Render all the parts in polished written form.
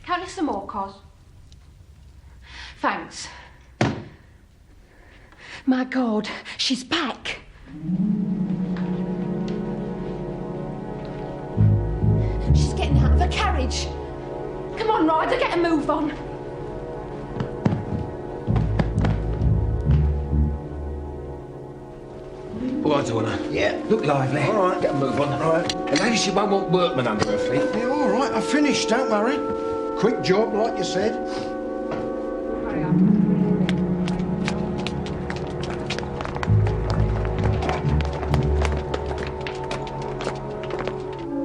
Count us some more, Cos. Thanks. My God, she's back. She's getting out of the carriage. Come on, Ryder, get a move on. All right, Donna. Yeah. Look lively. All right. Get a move on. All right. And maybe she won't want workmen under her feet. Yeah, all right. I finished, don't worry. Quick job, like you said. Hurry up.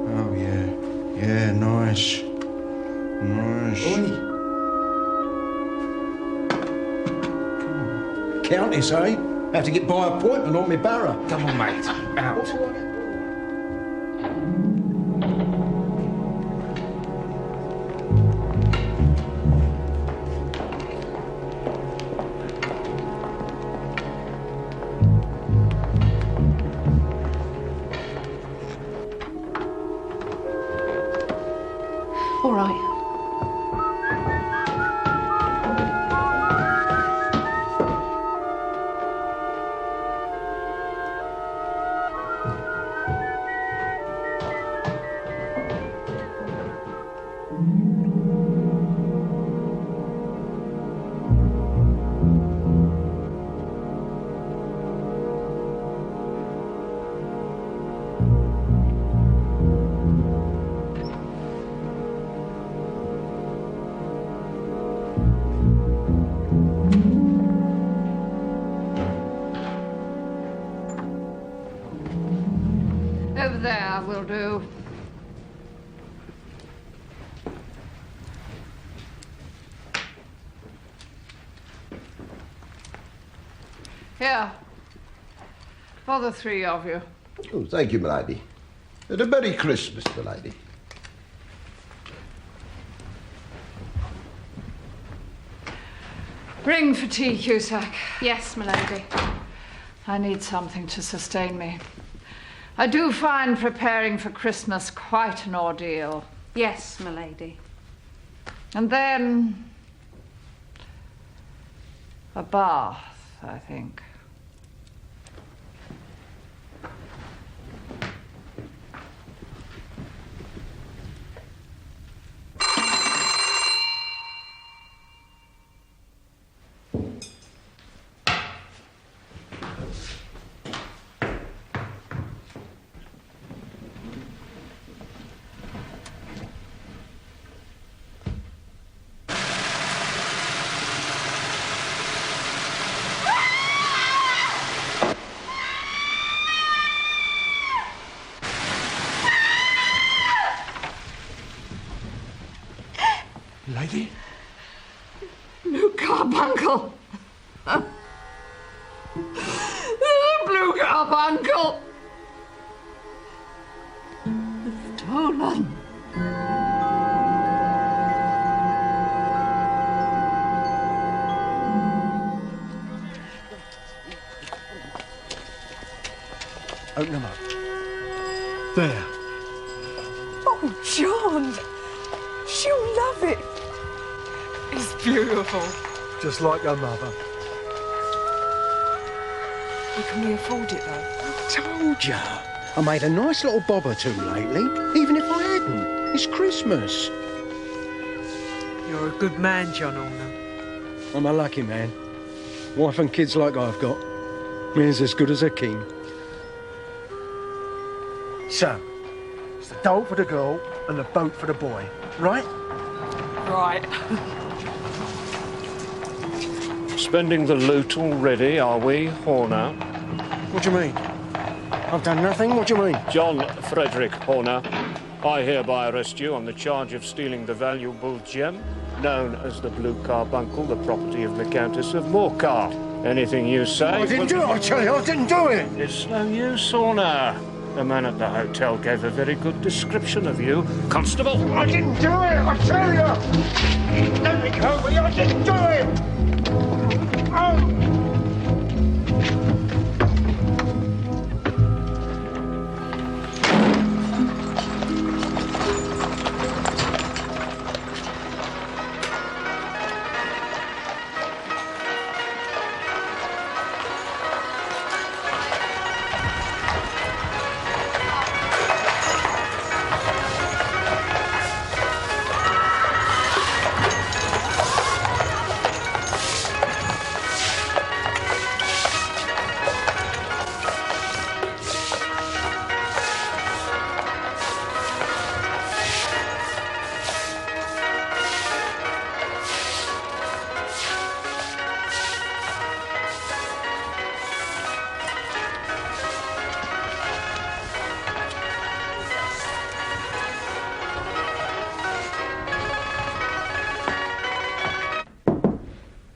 Oh, yeah. Yeah, nice. Nice. Oi. Countess, eh? Had to get by appointment on my barrow. Come on, mate. Out. All right. Over there will do. Here. For the three of you. Oh, thank you, my lady. And a Merry Christmas, my lady. Ring for tea, Cusack. Yes, my lady. I need something to sustain me. I do find preparing for Christmas quite an ordeal. Yes, my lady. And then a bath, I think. Lady? Blue Carbuncle! Blue Carbuncle! Stolen! Open them up. There. Oh, John! She'll love it. It's beautiful. Just like your mother. Well, can we afford it, though? Told ya. I made a nice little bob or two lately, even if I hadn't. It's Christmas. You're a good man, John Horner. I'm a lucky man. Wife and kids like I've got. Man's as good as a king. So, it's the doll for the girl and the boat for the boy, right? Right. Spending the loot already, are we, Horner? What do you mean? I've done nothing, what do you mean? John Frederick Horner, I hereby arrest you on the charge of stealing the valuable gem, known as the Blue Carbuncle, the property of the Countess of Morcar. Anything you say... I didn't do it, I tell you, I didn't do it! It's no use, Horner. The man at the hotel gave a very good description of you. Constable! I didn't do it, I tell you! Let me go, will you? I didn't do it! Oh!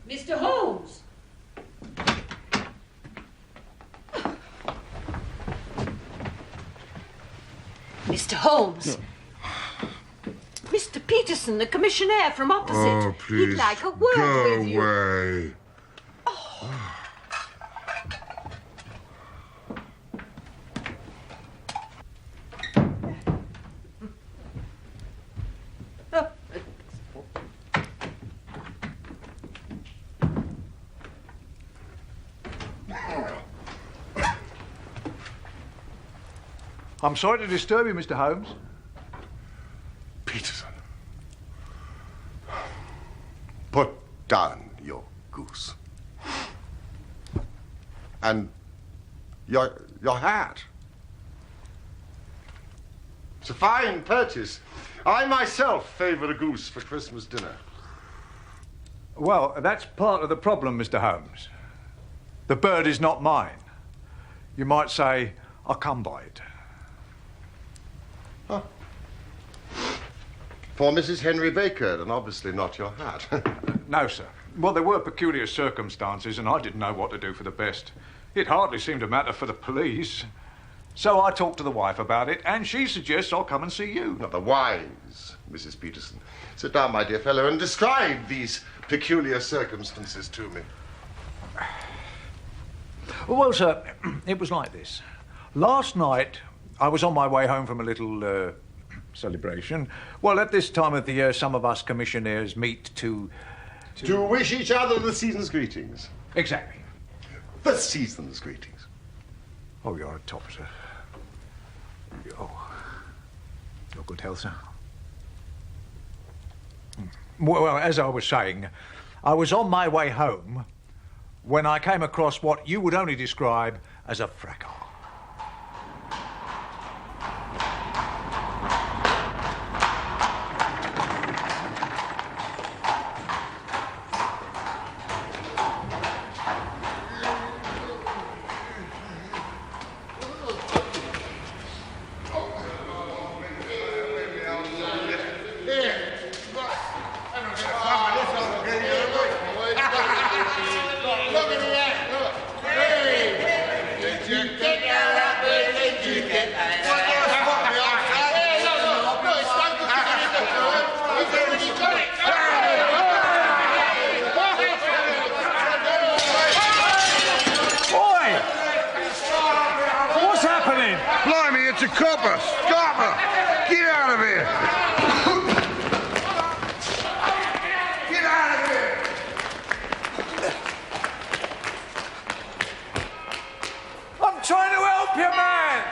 Mr. Holmes! Mr. Holmes! Mr. Peterson, the commissionaire from opposite. Oh, please. He'd like a word Go with you. away. I'm sorry to disturb you, Mr. Holmes. Peterson. Put down your goose. And your hat. It's a fine purchase. I myself favor a goose for Christmas dinner. Well, that's part of the problem, Mr. Holmes. The bird is not mine. You might say I come by it. Huh. For Mrs. Henry Baker, and obviously not your hat. No, sir. Well, there were peculiar circumstances, and I didn't know what to do for the best. It hardly seemed to matter for the police. So I talked to the wife about it, and she suggests I'll come and see you. Not the wise, Mrs. Peterson. Sit down, my dear fellow, and describe these peculiar circumstances to me. Well, sir, it was like this. Last night, I was on my way home from a little celebration. Well, at this time of the year, some of us commissionaires meet to wish each other the season's greetings. Exactly. The season's greetings. Oh, you're a top, sir. Oh, your good health, sir. Well, as I was saying, I was on my way home when I came across what you would only describe as a fracas. It's a copper! Stop her! Get out of here! Get out of here! I'm trying to help you, man!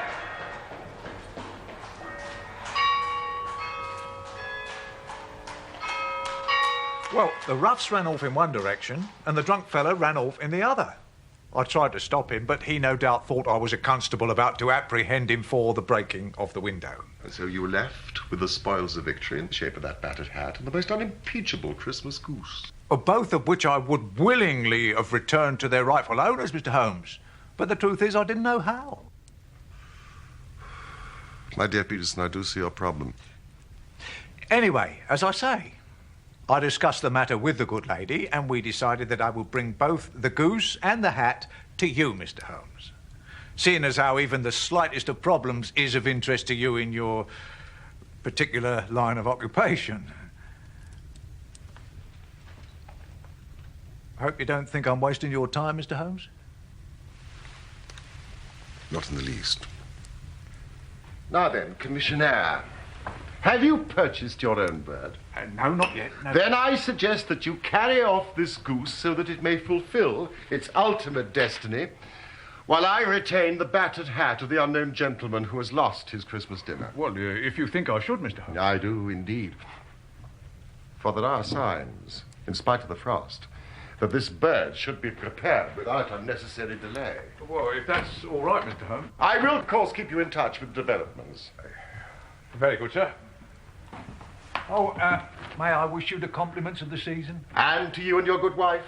Well, the roughs ran off in one direction and the drunk fella ran off in the other. I tried to stop him, but he no doubt thought I was a constable about to apprehend him for the breaking of the window. And so you were left with the spoils of victory in the shape of that battered hat and the most unimpeachable Christmas goose. Both of which I would willingly have returned to their rightful owners, Mr. Holmes. But the truth is, I didn't know how. My dear Peterson, I do see your problem. Anyway, as I say, I discussed the matter with the good lady, and we decided that I would bring both the goose and the hat to you, Mr. Holmes. Seeing as how even the slightest of problems is of interest to you in your particular line of occupation. I hope you don't think I'm wasting your time, Mr. Holmes. Not in the least. Now then, Commissioner, have you purchased your own bird? No, not yet. No. Then I suggest that you carry off this goose so that it may fulfill its ultimate destiny, while I retain the battered hat of the unknown gentleman who has lost his Christmas dinner. Well, if you think I should, Mr. Holmes. I do, indeed. For there are signs, in spite of the frost, that this bird should be prepared without unnecessary delay. Well, if that's all right, Mr. Holmes. I will, of course, keep you in touch with developments. Very good, sir. Oh, may I wish you the compliments of the season? And to you and your good wife.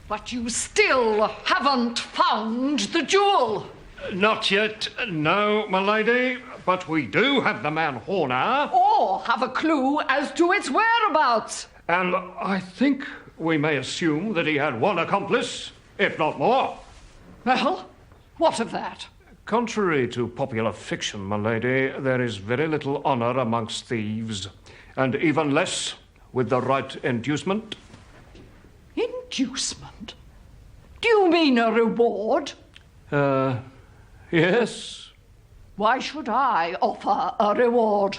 But you still haven't found the jewel. Not yet, no, my lady. But we do have the man Horner. Or have a clue as to its whereabouts. And I think we may assume that he had one accomplice, if not more. Well, what of that? Contrary to popular fiction, my lady, there is very little honour amongst thieves, and even less with the right inducement. Inducement? Do you mean a reward? Yes. Why should I offer a reward?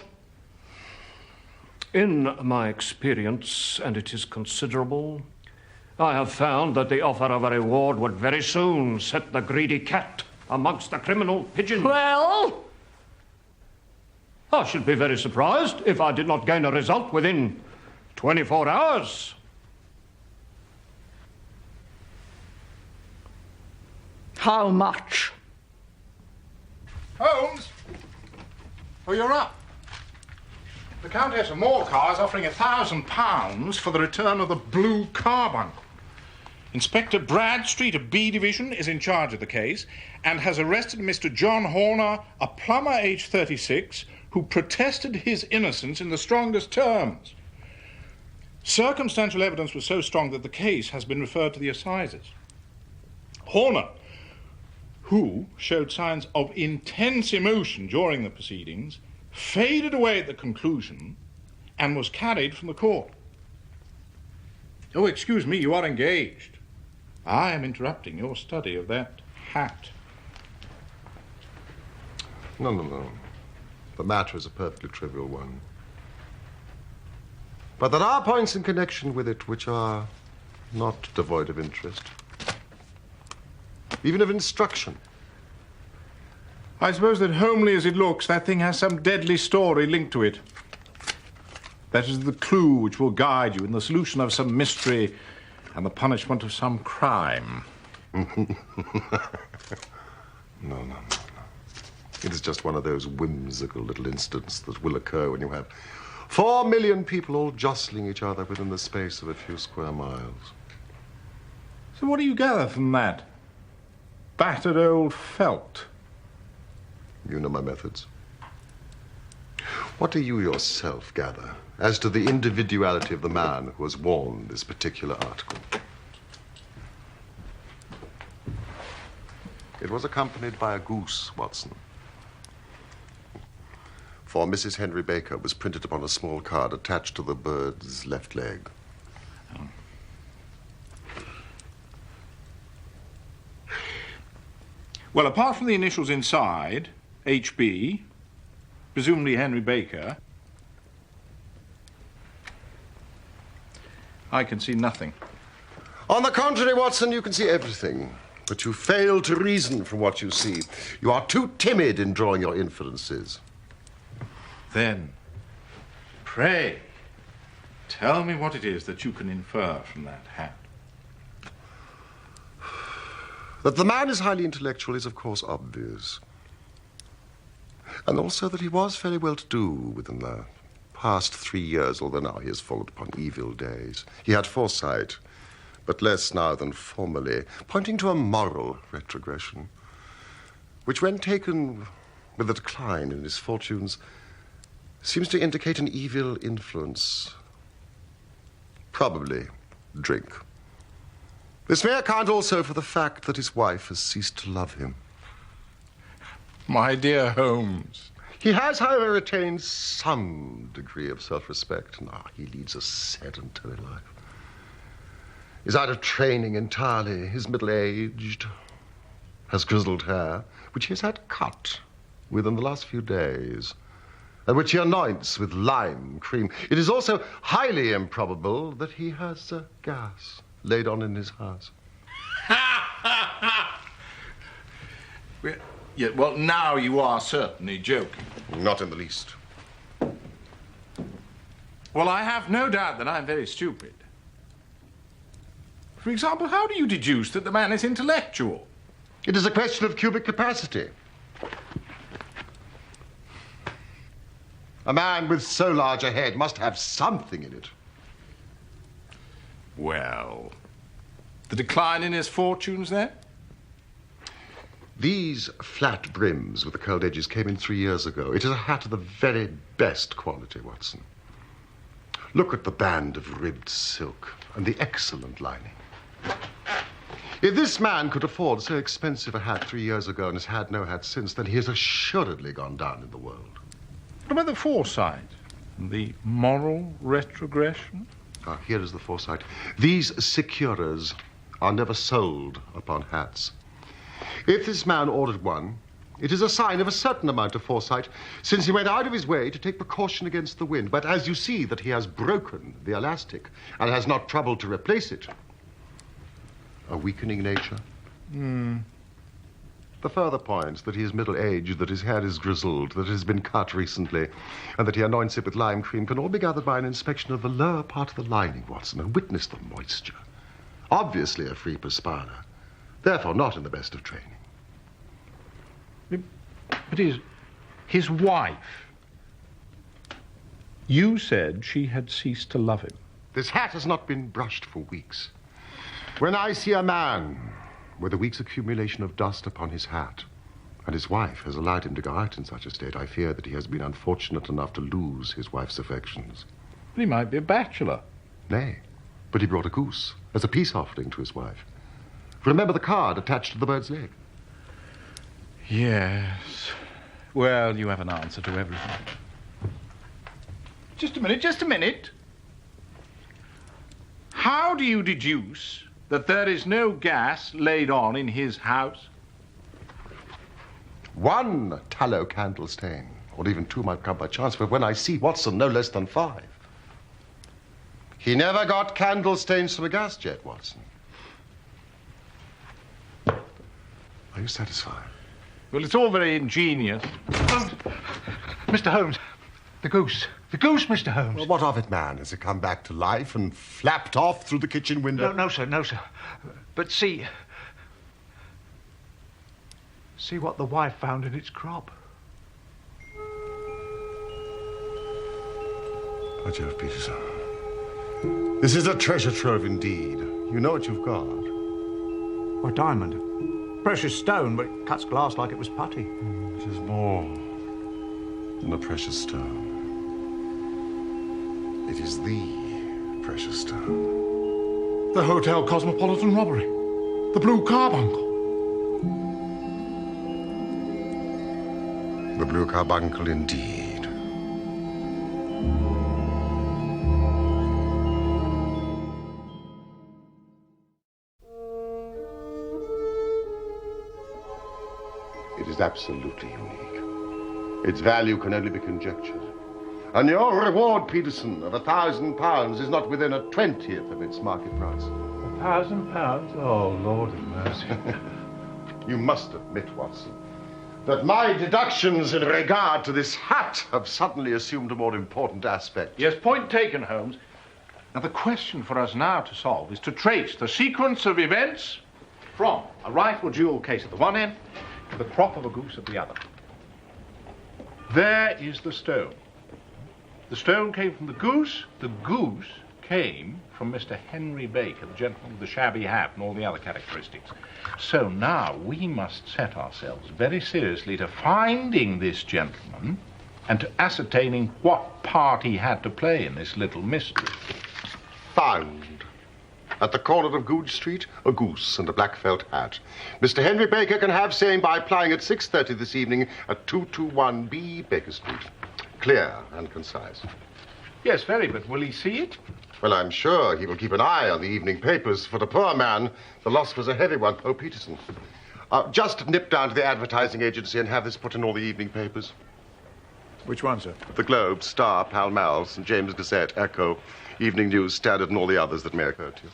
In my experience, and it is considerable, I have found that the offer of a reward would very soon set the greedy cat amongst the criminal pigeons. Well? I should be very surprised if I did not gain a result within 24 hours. How much? Holmes? Oh, you're up. The Countess of Morcar is offering £1,000 for the return of the blue carbuncle. Inspector Bradstreet of B Division is in charge of the case and has arrested Mr. John Horner, a plumber aged 36, who protested his innocence in the strongest terms. Circumstantial evidence was so strong that the case has been referred to the assizes. Horner, who showed signs of intense emotion during the proceedings, faded away at the conclusion and was carried from the court. Oh, excuse me, you are engaged. I am interrupting your study of that hat. No. The matter is a perfectly trivial one. But there are points in connection with it which are not devoid of interest. Even of instruction. I suppose that, homely as it looks, that thing has some deadly story linked to it. That is the clue which will guide you in the solution of some mystery and the punishment of some crime. No. It is just one of those whimsical little incidents that will occur when you have 4 million people all jostling each other within the space of a few square miles. So what do you gather from that? Battered old felt. You know my methods. What do you yourself gather as to the individuality of the man who has worn this particular article? It was accompanied by a goose, Watson. For Mrs. Henry Baker was printed upon a small card attached to the bird's left leg. Well, apart from the initials inside, HB, presumably Henry Baker, I can see nothing. On the contrary, Watson, you can see everything. But you fail to reason from what you see. You are too timid in drawing your inferences. Then, pray, tell me what it is that you can infer from that hat. That the man is highly intellectual is, of course, obvious. And also that he was fairly well-to-do within the past 3 years, although now he has fallen upon evil days. He had foresight, but less now than formerly, pointing to a moral retrogression, which, when taken with a decline in his fortunes, seems to indicate an evil influence. Probably drink. This may account also for the fact that his wife has ceased to love him. My dear Holmes. He has, however, retained some degree of self-respect. Now, he leads a sedentary life. He's out of training entirely. He's middle-aged, has grizzled hair, which he has had cut within the last few days, and which he anoints with lime cream. It is also highly improbable that he has gas laid on in his house. Yeah, well, now you are certainly joking. Not in the least. Well, I have no doubt that I'm very stupid. For example, how do you deduce that the man is intellectual? It is a question of cubic capacity. A man with so large a head must have something in it. Well, the decline in his fortunes, then? These flat brims with the curled edges came in 3 years ago. It is a hat of the very best quality, Watson. Look at the band of ribbed silk and the excellent lining. If this man could afford so expensive a hat 3 years ago and has had no hat since, then he has assuredly gone down in the world. What about the foresight and the moral retrogression? Ah, here is the foresight. These securers are never sold upon hats. If this man ordered one, it is a sign of a certain amount of foresight, since he went out of his way to take precaution against the wind. But as you see that he has broken the elastic and has not troubled to replace it, a weakening nature. The further points that he is middle-aged, that his hair is grizzled, that it has been cut recently, and that he anoints it with lime cream can all be gathered by an inspection of the lower part of the lining, Watson, and witness the moisture. Obviously a free perspirer, therefore not in the best of training. But his wife, you said she had ceased to love him. This hat has not been brushed for weeks. When I see a man with a week's accumulation of dust upon his hat, and his wife has allowed him to go out in such a state, I fear that he has been unfortunate enough to lose his wife's affections. But he might be a bachelor. Nay, but he brought a goose as a peace offering to his wife. Remember the card attached to the bird's leg? Yes. Well, you have an answer to everything. Just a minute. How do you deduce that there is no gas laid on in his house? One tallow candle stain, or even two might come by chance, but when I see Watson, no less than 5. He never got candle stains from a gas jet, Watson. Are you satisfied? Well, it's all very ingenious. Mr. Holmes, the goose. The goose, Mr. Holmes. Well, what of it, man? Has it come back to life and flapped off through the kitchen window? No, sir. But see what the wife found in its crop. By Jove, Peterson. This is a treasure trove indeed. You know what you've got. A diamond. Precious stone, but it cuts glass like it was putty. It is more than a precious stone. It is the precious stone. The Hotel Cosmopolitan robbery. The Blue Carbuncle. The Blue Carbuncle indeed. It is absolutely unique. Its value can only be conjectured. And your reward, Peterson, of £1,000 is not within a 20th of its market price. £1,000? Oh, Lord have mercy. You must admit, Watson, that my deductions in regard to this hat have suddenly assumed a more important aspect. Yes, point taken, Holmes. Now, the question for us now to solve is to trace the sequence of events from a rifle duel case at the one end to the crop of a goose at the other. There is the stone. The stone came from the goose. The goose came from Mr. Henry Baker, the gentleman with the shabby hat and all the other characteristics. So now we must set ourselves very seriously to finding this gentleman and to ascertaining what part he had to play in this little mystery. Found. At the corner of Goodge Street, a goose and a black felt hat. Mr. Henry Baker can have same by applying at 6:30 this evening at 221B Baker Street. Clear and concise. Yes, very, but will he see it? Well, I'm sure he will keep an eye on the evening papers. For the poor man, the loss was a heavy one. Oh, Peterson, just nip down to the advertising agency and have this put in all the evening papers. Which one, sir? The Globe, Star, Pall Mall, St. James Gazette, Echo, Evening News, Standard, and all the others that may occur to you.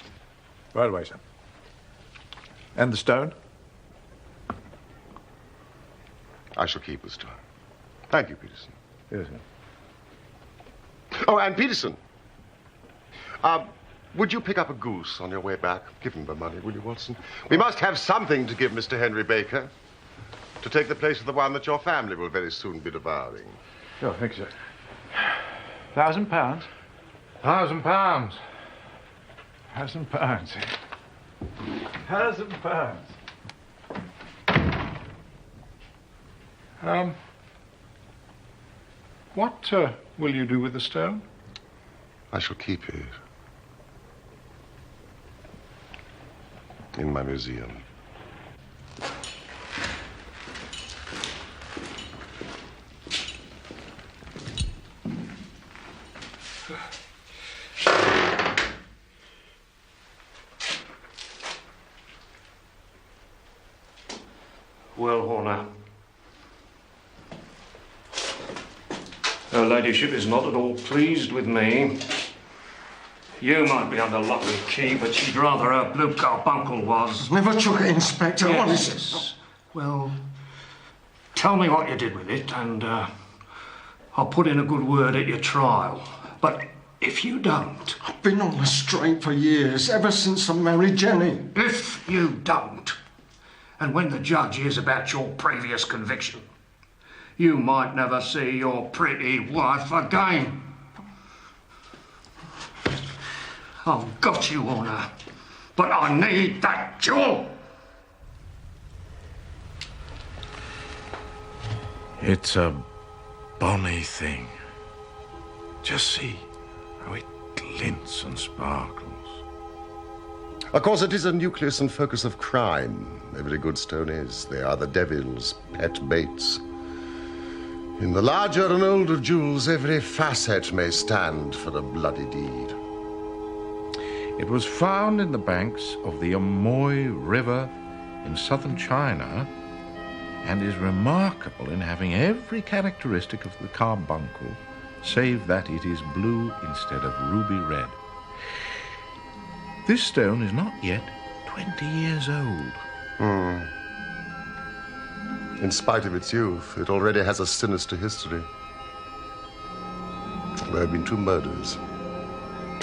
Right away, sir. And the stone? I shall keep the stone. Thank you, Peterson. Yes, sir. Oh, and Peterson, would you pick up a goose on your way back? Give him the money, will you, Watson? We must have something to give Mr. Henry Baker to take the place of the one that your family will very soon be devouring. Sure, thank you, sir. £1,000? £1,000. £1,000. £1,000. What will you do with the stone? I shall keep it in my museum. Well, Horner, her ladyship is not at all pleased with me. You might be under lock and key, but she'd rather her blue carbuncle was. Never took it, Inspector. Yes. Honestly. Well, tell me what you did with it, and I'll put in a good word at your trial. But if you don't... I've been on the straight for years, ever since I married Jenny. If you don't, and when the judge hears about your previous conviction, you might never see your pretty wife again. I've got you, Horner, but I need that jewel. It's a bonny thing. Just see how it glints and sparkles. Of course, it is a nucleus and focus of crime. Every good stone is. They are the devil's pet baits. In the larger and older jewels, every facet may stand for a bloody deed. It was found in the banks of the Amoy River in southern China and is remarkable in having every characteristic of the carbuncle, save that it is blue instead of ruby red. This stone is not yet 20 years old. In spite of its youth, it already has a sinister history. There have been 2 murders,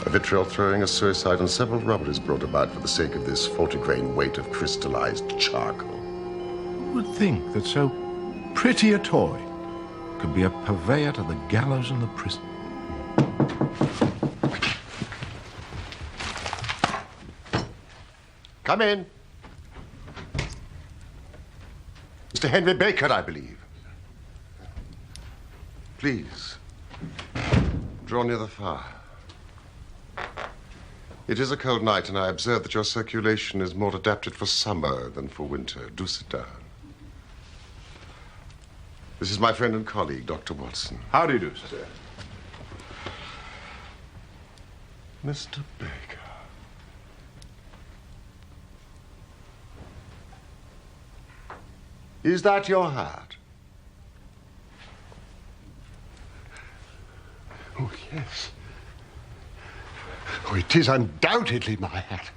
a vitriol throwing, a suicide, and several robberies brought about for the sake of this 40-grain weight of crystallized charcoal. Who would think that so pretty a toy could be a purveyor to the gallows and the prison? Come in. Mr. Henry Baker, I believe. Please, draw near the fire. It is a cold night, and I observe that your circulation is more adapted for summer than for winter. Do sit down. This is my friend and colleague, Dr. Watson. How do you do, sir? Mr. Baker. Is that your hat? Oh, yes. Oh, it is undoubtedly my hat.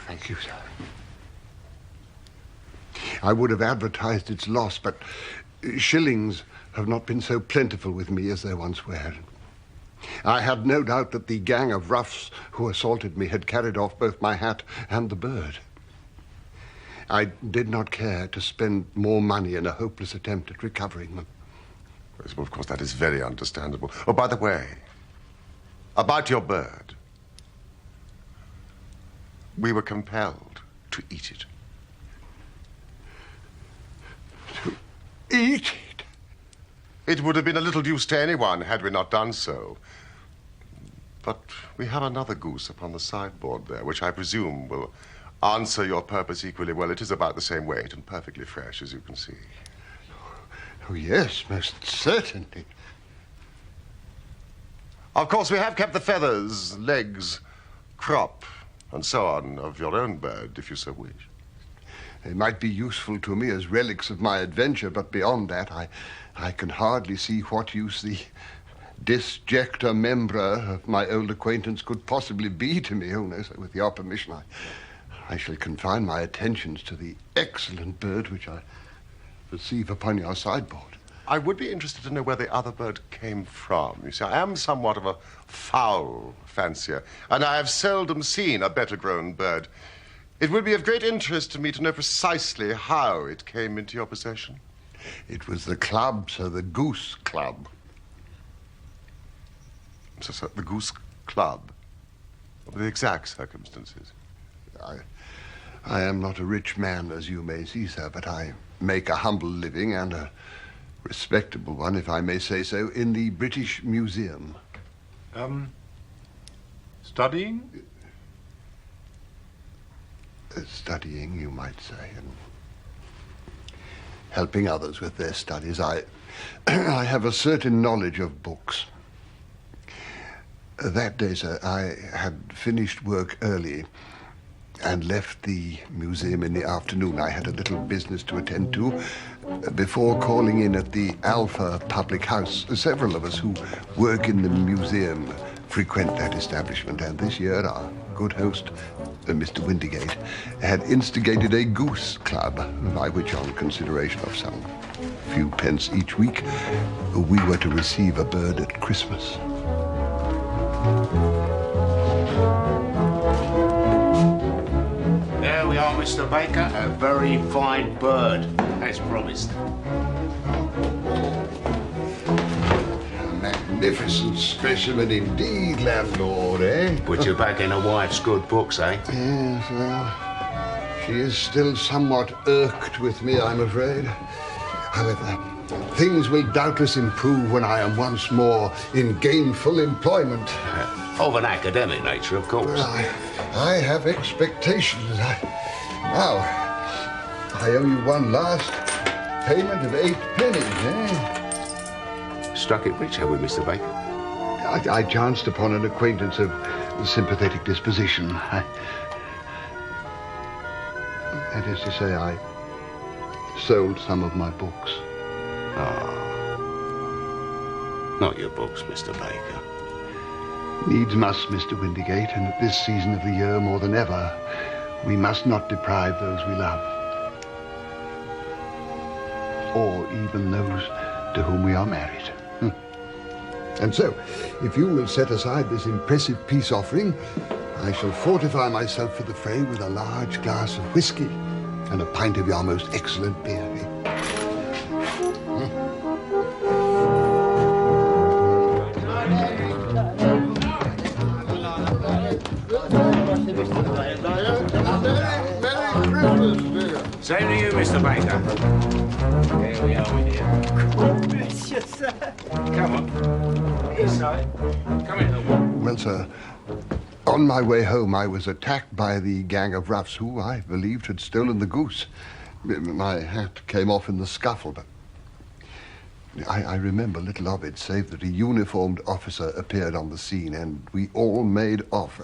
Thank you, sir. I would have advertised its loss, but shillings have not been so plentiful with me as they once were. I had no doubt that the gang of roughs who assaulted me had carried off both my hat and the bird. I did not care to spend more money in a hopeless attempt at recovering them. Yes, well, of course, that is very understandable. Oh, by the way, about your bird. We were compelled to eat it. To eat it? It would have been a little use to anyone had we not done so. But we have another goose upon the sideboard there, which I presume will answer your purpose equally well. It is about the same weight and perfectly fresh, as you can see. Oh, yes, most certainly. Of course, we have kept the feathers, legs, crop, and so on of your own bird, if you so wish. They might be useful to me as relics of my adventure, but beyond that, I can hardly see what use the disjecta membra of my old acquaintance could possibly be to me. Oh, no, so with your permission, I shall confine my attentions to the excellent bird which I perceive upon your sideboard. I would be interested to know where the other bird came from. You see, I am somewhat of a fowl fancier, and I have seldom seen a better-grown bird. It would be of great interest to me to know precisely how it came into your possession. It was the club, sir, the Goose Club. So, the Goose Club? The exact circumstances? I am not a rich man, as you may see, sir, but I make a humble living and a respectable one, if I may say so, in the British Museum. Studying? Studying, you might say, and helping others with their studies. I have a certain knowledge of books. That day, sir, I had finished work early and left the museum in the afternoon. I had a little business to attend to before calling in at the Alpha public house. Several of us who work in the museum frequent that establishment, and this year our good host, Mr. Windigate, had instigated a goose club, by which, on consideration of some few pence each week, we were to receive a bird at Christmas. There we are, Mr. Baker. A very fine bird, as promised. A magnificent specimen indeed, landlord, eh? Put you back in a wife's good books, eh? Yes, well, she is still somewhat irked with me, I'm afraid. However, things will doubtless improve when I am once more in gainful employment. Of an academic nature, of course. I have expectations. Now, I owe you one last payment of 8 pennies, eh? Struck it rich, have we, Mr. Baker? I chanced upon an acquaintance of sympathetic disposition. That is to say, I sold some of my books. Ah. Not your books, Mr. Baker. Needs must, Mr. Windigate, and at this season of the year more than ever, we must not deprive those we love. Or even those to whom we are married. And so, if you will set aside this impressive peace offering, I shall fortify myself for the fray with a large glass of whiskey and a pint of your most excellent beer. Same to you, Mr. Baker. Here we are, with you. Monsieur, sir. Come on. Inside. Come in. Well, sir, on my way home, I was attacked by the gang of roughs who, I believed, had stolen the goose. My hat came off in the scuffle, but I remember little of it, save that a uniformed officer appeared on the scene, and we all made off.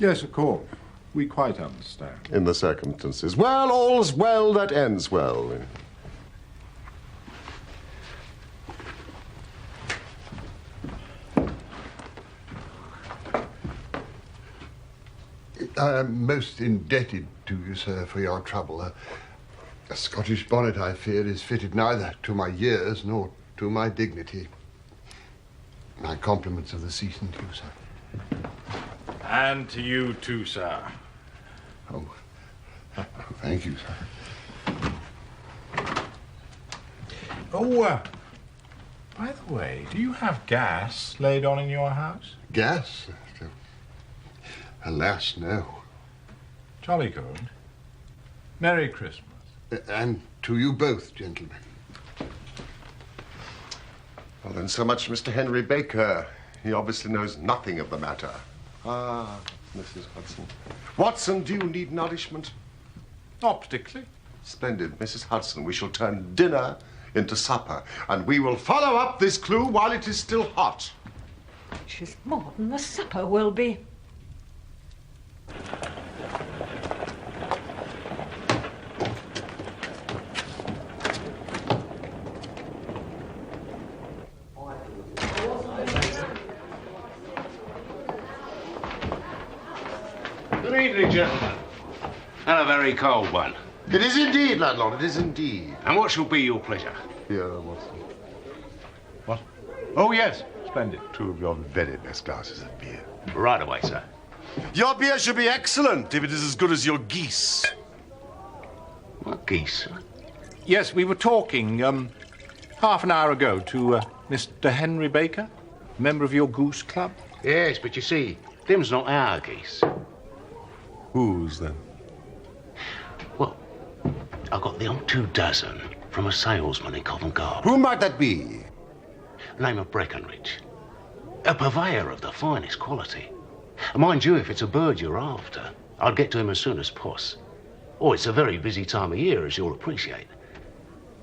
Yes, of course. We quite understand. In the circumstances. Well, all's well that ends well. I am most indebted to you, sir, for your trouble. A Scottish bonnet, I fear, is fitted neither to my years nor to my dignity. My compliments of the season to you, sir. And to you too, sir. Oh, thank you, sir. Oh, by the way, do you have gas laid on in your house? Gas? Alas, no. Jolly good. Merry Christmas. And to you both, gentlemen. Well, then, so much Mr. Henry Baker. He obviously knows nothing of the matter. Ah, Mrs. Hudson. Watson, do you need nourishment? Not particularly. Splendid. Mrs. Hudson, we shall turn dinner into supper, and we will follow up this clue while it is still hot. Which is more than the supper will be. Good evening, gentlemen. And a very cold one. It is indeed, landlord, it is indeed. And what shall be your pleasure? Here, Watson. What? Oh, yes. Splendid. 2 of your very best glasses of beer. Right away, sir. Your beer should be excellent if it is as good as your geese. What geese, sir? Yes, we were talking half an hour ago to Mr. Henry Baker, member of your goose club. Yes, but you see, them's not our geese. Whose, then? Well, I got the old 2 dozen from a salesman in Covent Garden. Who might that be? Name of Breckenridge. A purveyor of the finest quality. Mind you, if it's a bird you're after, I'll get to him as soon as poss. Oh, it's a very busy time of year, as you'll appreciate.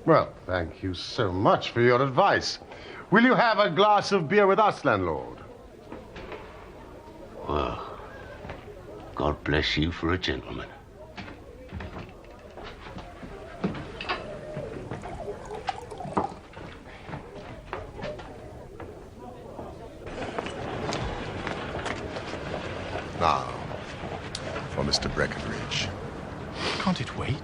Well, thank you so much for your advice. Will you have a glass of beer with us, landlord? Well, God bless you for a gentleman. Now, for Mr. Breckenridge. Can't it wait?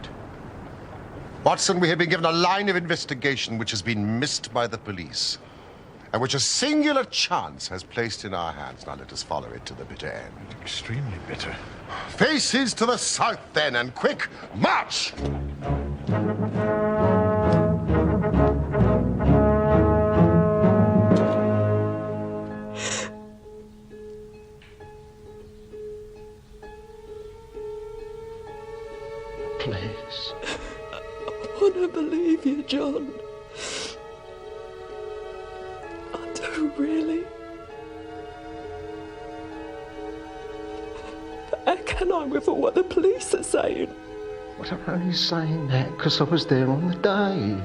Watson, we have been given a line of investigation which has been missed by the police, and which a singular chance has placed in our hands. Now let us follow it to the bitter end. Extremely bitter. Faces to the south, then, and quick march! Please. I want to believe you, John. I do, really. But how can I with all what the police are saying? But I'm only saying that because I was there on the day.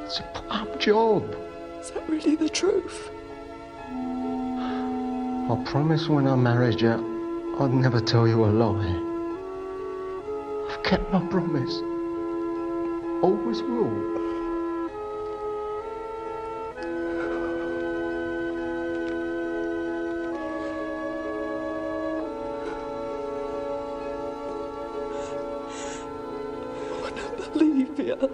It's a put-up job. Is that really the truth? I promised when I married you, I'd never tell you a lie. I've kept my promise. Always will. I don't believe you.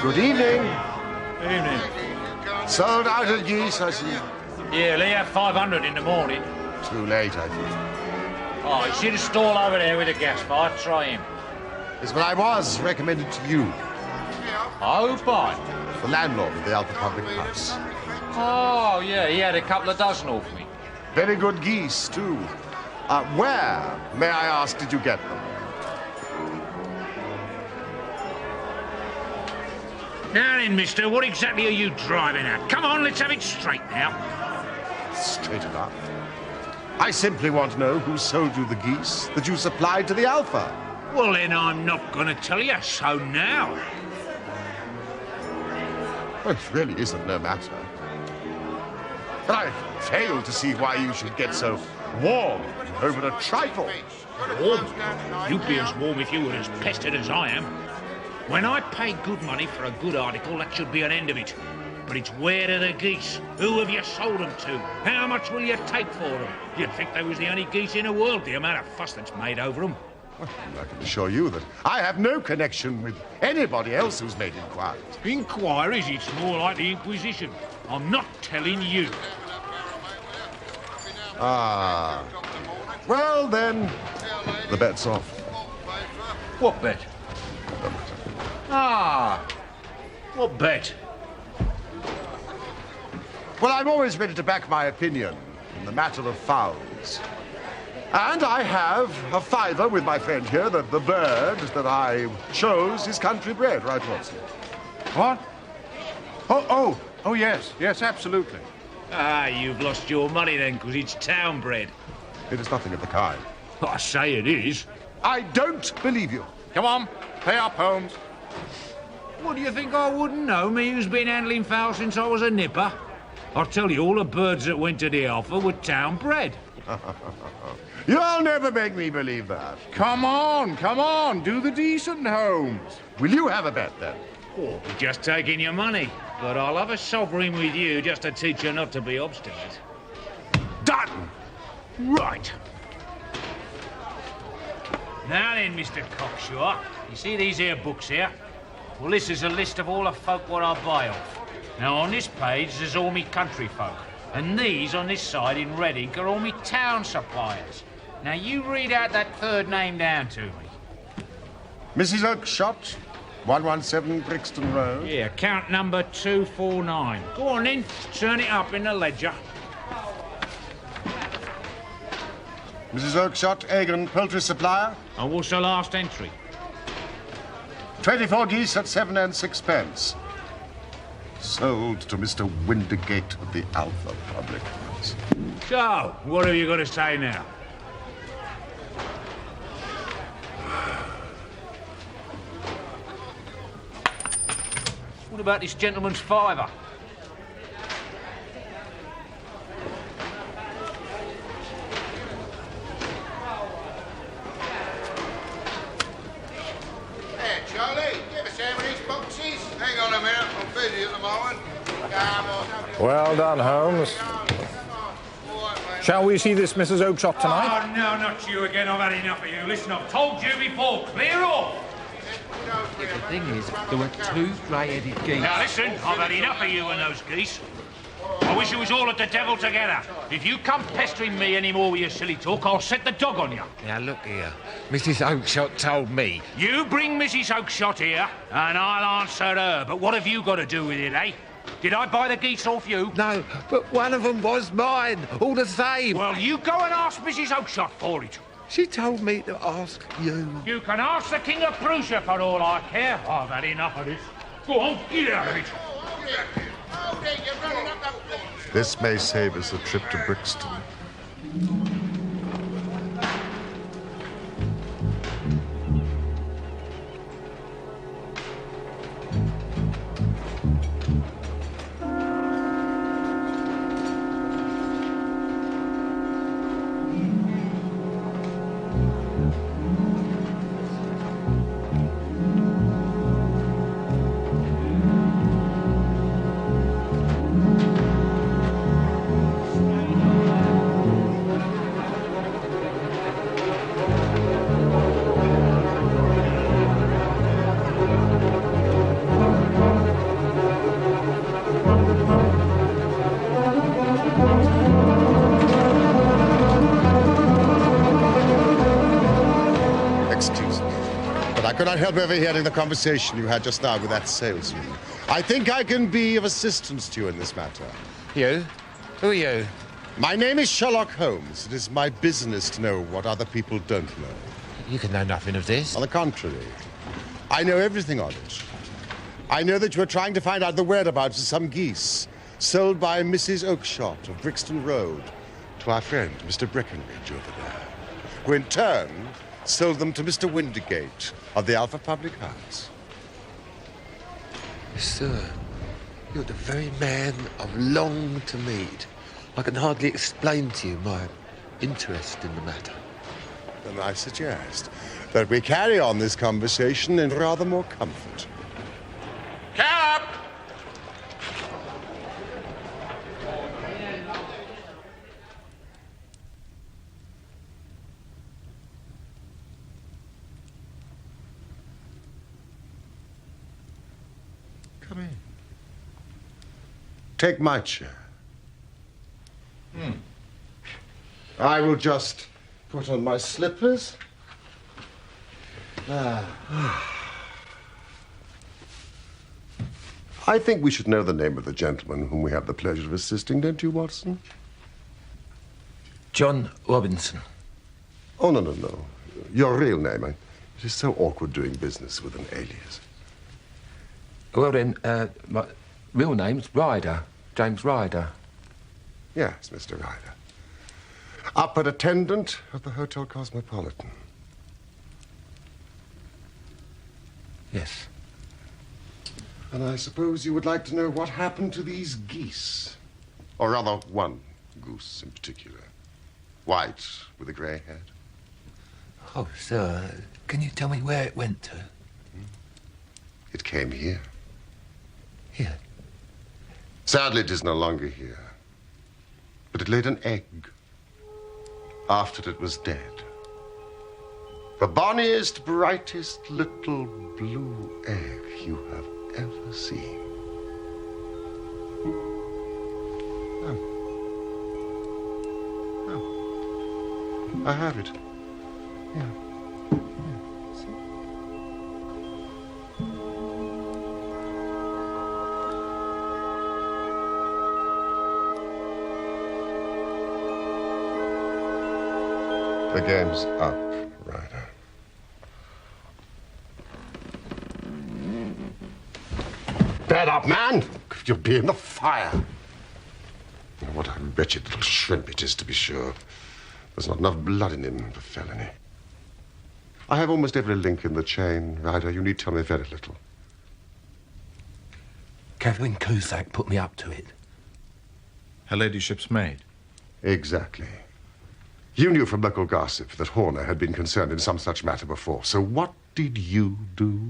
Good evening. Evening. Sold out of geese, I see. Yeah, they have 500 in the morning. Too late, I think. Oh, you see the stall over there with the gas fire? Try him. Yes, but I was recommended to you. Oh, by. The landlord of the Alpha Public House. Oh, yeah, he had a couple of dozen off me. Very good geese, too. Where, may I ask, did you get them? Now then, mister, what exactly are you driving at? Come on, let's have it straight now. Straight enough. I simply want to know who sold you the geese that you supplied to the Alpha. Well, then I'm not going to tell you, so now. Well, it really isn't no matter. But I fail to see why you should get so warm over a trifle. Warm? You'd be as warm if you were as pestered as I am. When I pay good money for a good article, that should be an end of it. But it's where are the geese? Who have you sold them to? How much will you take for them? You'd think they was the only geese in the world, the amount of fuss that's made over them. Well, I can assure you that I have no connection with anybody else who's made inquiries. Inquiries? It's more like the Inquisition. I'm not telling you. Ah. Well, then, the bet's off. What bet? Ah. What bet? Well, I'm always ready to back my opinion in the matter of fowls. And I have a fiver with my friend here that the bird that I chose is country bred, right, Watson? What? Oh, yes, absolutely. Ah, you've lost your money then, because it's town bred. It is nothing of the kind. I say it is. I don't believe you. Come on, pay up, Holmes. What do you think I wouldn't know, me who's been handling fowl since I was a nipper? I'll tell you, all the birds that went to the Alpha were town bred. You'll never make me believe that. Come on, do the decent, Holmes. Will you have a bet, then? Oh, just taking your money. But I'll have a sovereign with you just to teach you not to be obstinate. Done! Right. Now then, Mr. Cocksure, you see these here books here? Well, this is a list of all the folk what I buy off. Now, on this page, there's all me country folk. And these on this side in red ink are all me town suppliers. Now, you read out that third name down to me. Mrs. Oakshott, 117 Brixton Road. Yeah, account number 249. Go on then, turn it up in the ledger. Mrs. Oakshott, Egan, poultry supplier. And what's the last entry? 24 geese at 7 and 6 Sold to Mr. Windigate of the Alpha Public House. So, what have you got to say now? What about this gentleman's fiver? Hey, Charlie, give us some of these boxes. Hang on a minute, I'm busy at the moment. Well done, Holmes. Shall we see this Mrs. Oakshott tonight? Oh, no, not you again. I've had enough of you. Listen, I've told you before. Clear off! The thing is, there were 2 grey-headed geese. Now, listen, I've had enough of you and those geese. I wish you was all at the devil together. If you come pestering me any more with your silly talk, I'll set the dog on you. Now, look here. Mrs. Oakshott told me. You bring Mrs. Oakshott here, and I'll answer her. But what have you got to do with it, eh? Did I buy the geese off you? No, but one of them was mine, all the same. Well, you go and ask Mrs. Oakshott for it. She told me to ask you. You can ask the King of Prussia for all I care. I've had enough of this. Go on, get out of it. This may save us a trip to Brixton. not help overhearing the conversation you had just now with that salesman. I think I can be of assistance to you in this matter. You? Who are you? My name is Sherlock Holmes. It is my business to know what other people don't know. You can know nothing of this. On the contrary, I know everything of it. I know that you are trying to find out the whereabouts of some geese sold by Mrs. Oakshott of Brixton Road to our friend, Mr. Breckenridge over there, who in turn sold them to Mr. Windigate of the Alpha Public House. Sir, you're the very man I've longed to meet. I can hardly explain to you my interest in the matter. Then I suggest that we carry on this conversation in rather more comfort. Cap! Come in. Take my chair. I will just put on my slippers. I think we should know the name of the gentleman whom we have the pleasure of assisting, don't you, Watson? John Robinson. Oh, no. Your real name. It is so awkward doing business with an alias. Well, then, my real name's Ryder. James Ryder. Yes, Mr. Ryder. Upper attendant at the Hotel Cosmopolitan. Yes. And I suppose you would like to know what happened to these geese. Or rather, one goose in particular. White with a grey head. Oh, sir, can you tell me where it went to? It came here. Here? Sadly, it is no longer here. But it laid an egg after it was dead. The bonniest, brightest little blue egg you have ever seen. Oh. I have it. Yeah. The game's up, Ryder. Bear up, man! You'll be in the fire. What a wretched little shrimp it is, to be sure. There's not enough blood in him for felony. I have almost every link in the chain, Ryder. You need tell me very little. Catherine Cusack put me up to it. Her ladyship's maid? Exactly. You knew from local gossip that Horner had been concerned in some such matter before. So what did you do?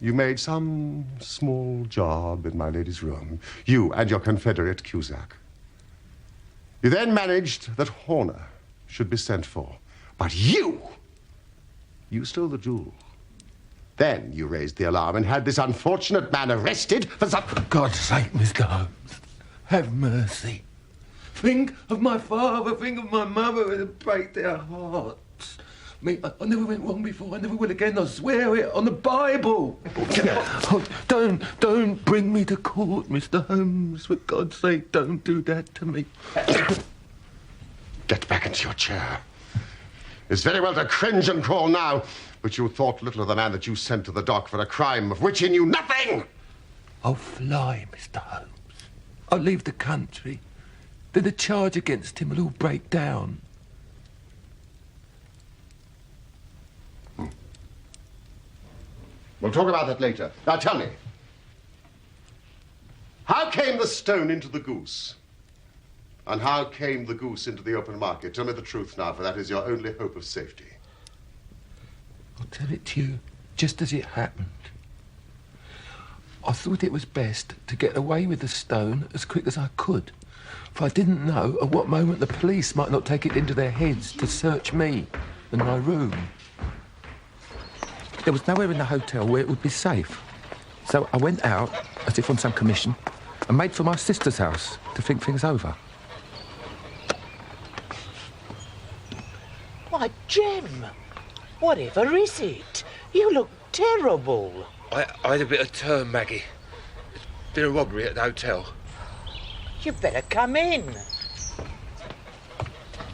You made some small job in my lady's room. You and your confederate Cusack. You then managed that Horner should be sent for. But you stole the jewel. Then you raised the alarm and had this unfortunate man arrested for some... For God's sake, Mr. Holmes, have mercy. Think of my father, think of my mother, it'll break their hearts. I never went wrong before, I never will again, I swear it on the Bible. Oh, don't bring me to court, Mr. Holmes. For God's sake, don't do that to me. Get back into your chair. It's very well to cringe and crawl now, but you thought little of the man that you sent to the dock for a crime of which he knew nothing. I'll fly, Mr. Holmes. I'll leave the country. Then the charge against him will all break down. We'll talk about that later. Now tell me, how came the stone into the goose? And how came the goose into the open market? Tell me the truth now, for that is your only hope of safety. I'll tell it to you just as it happened. I thought it was best to get away with the stone as quick as I could, for I didn't know at what moment the police might not take it into their heads to search me and my room. There was nowhere in the hotel where it would be safe. So I went out, as if on some commission, and made for my sister's house to think things over. Why, Jem, whatever is it? You look terrible. I had a bit of turn, Maggie. There's been a robbery at the hotel. You better come in.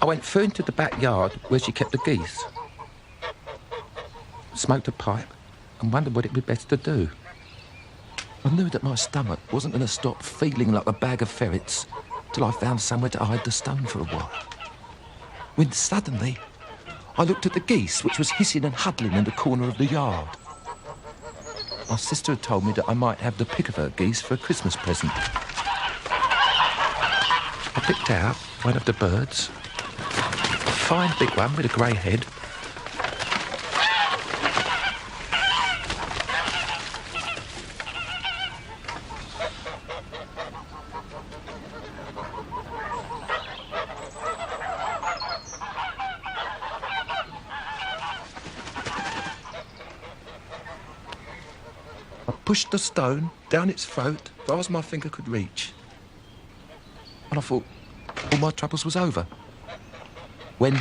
I went through into the backyard where she kept the geese. Smoked a pipe and wondered what it would be best to do. I knew that my stomach wasn't going to stop feeling like a bag of ferrets till I found somewhere to hide the stone for a while. When suddenly, I looked at the geese, which was hissing and huddling in the corner of the yard. My sister had told me that I might have the pick of her geese for a Christmas present. I picked out one of the birds, a fine big one with a grey head. Pushed the stone down its throat as far as my finger could reach. And I thought all my troubles was over. When...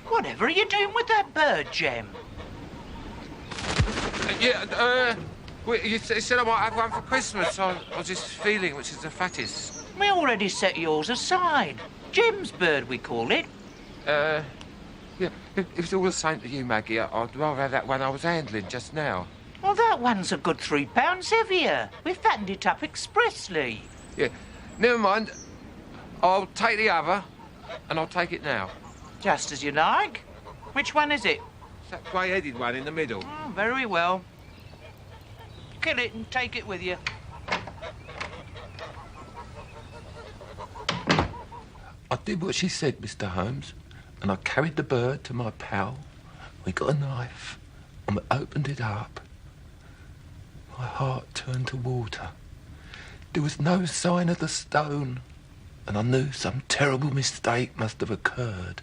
Whatever are you doing with that bird, Jem? You said I might have one for Christmas. I was just feeling which is the fattest. We already set yours aside. Jim's bird, we call it. Yeah, if it's all the same to you, Maggie, I'd rather have that one I was handling just now. Well, that one's a good 3 pounds heavier. We fattened it up expressly. Yeah, never mind. I'll take the other, and I'll take it now. Just as you like. Which one is it? It's that grey-headed one in the middle. Oh, very well. Kill it and take it with you. I did what she said, Mr. Holmes, and I carried the bird to my pal. We got a knife, and we opened it up. My heart turned to water. There was no sign of the stone, and I knew some terrible mistake must have occurred.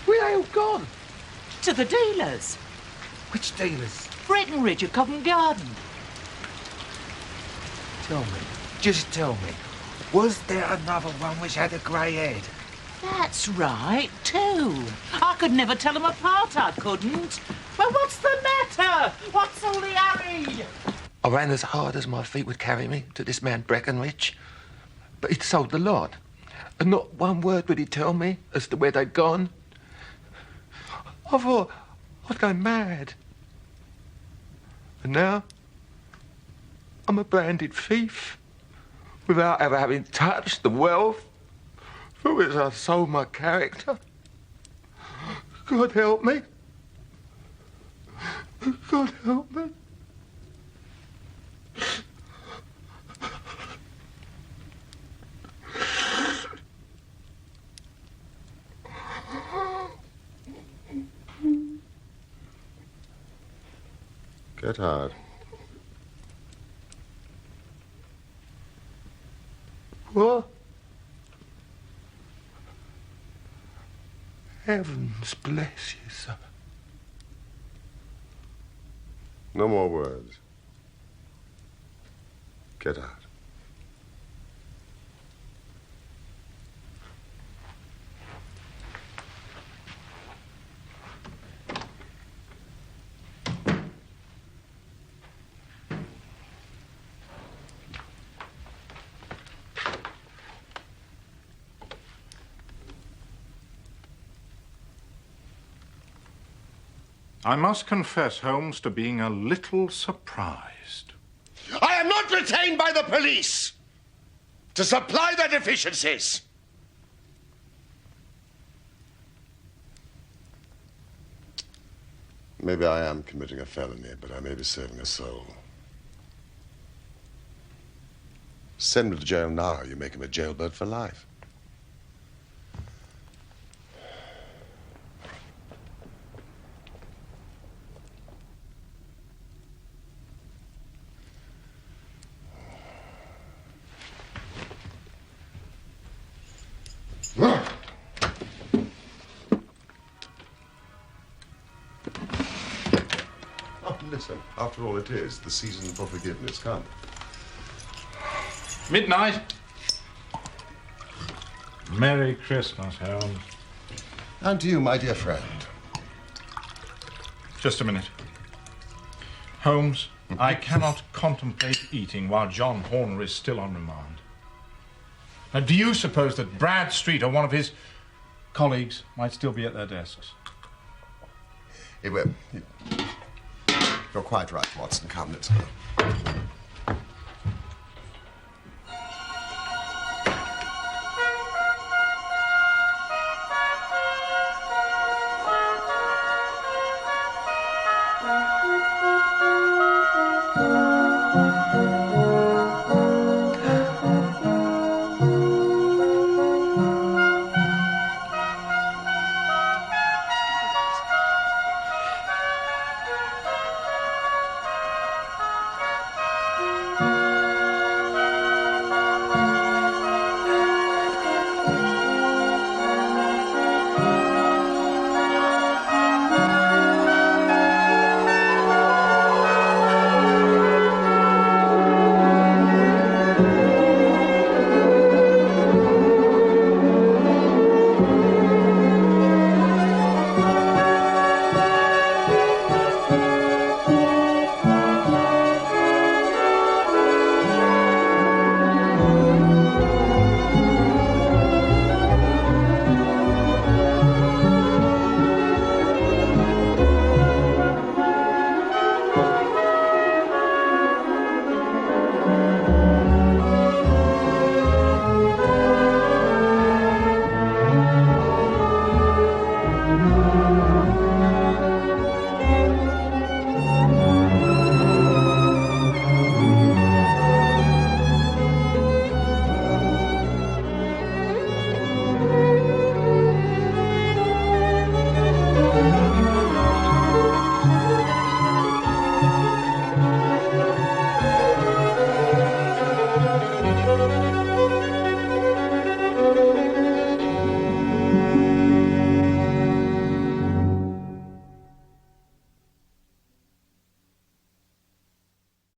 Where are they all gone? To the dealers. Which dealers? Breckenridge at Covent Garden. Tell me, just tell me, was there another one which had a grey head? That's right, too. I could never tell them apart, I couldn't. Well, what's the matter? What's all the hurry? I ran as hard as my feet would carry me to this man Breckenridge, but he'd sold the lot, and not one word would he tell me as to where they'd gone. I thought I'd go mad. And now, I'm a branded thief without ever having touched the wealth for which I sold my character. God help me. God help me. Get hard. What? Heavens bless you, sir. No more words. Get out. I must confess, Holmes, to being a little surprised. I am not retained by the police to supply their deficiencies. Maybe I am committing a felony, but I may be saving a soul. Send him to jail now, you make him a jailbird for life. listen. After all, it is the season for forgiveness. Come. Midnight. Merry Christmas, Holmes. And to you, my dear friend. Just a minute. Holmes, I cannot contemplate eating while John Horner is still on remand. Now, do you suppose that Bradstreet or one of his colleagues might still be at their desks? You're quite right, Watson. Come, let's go.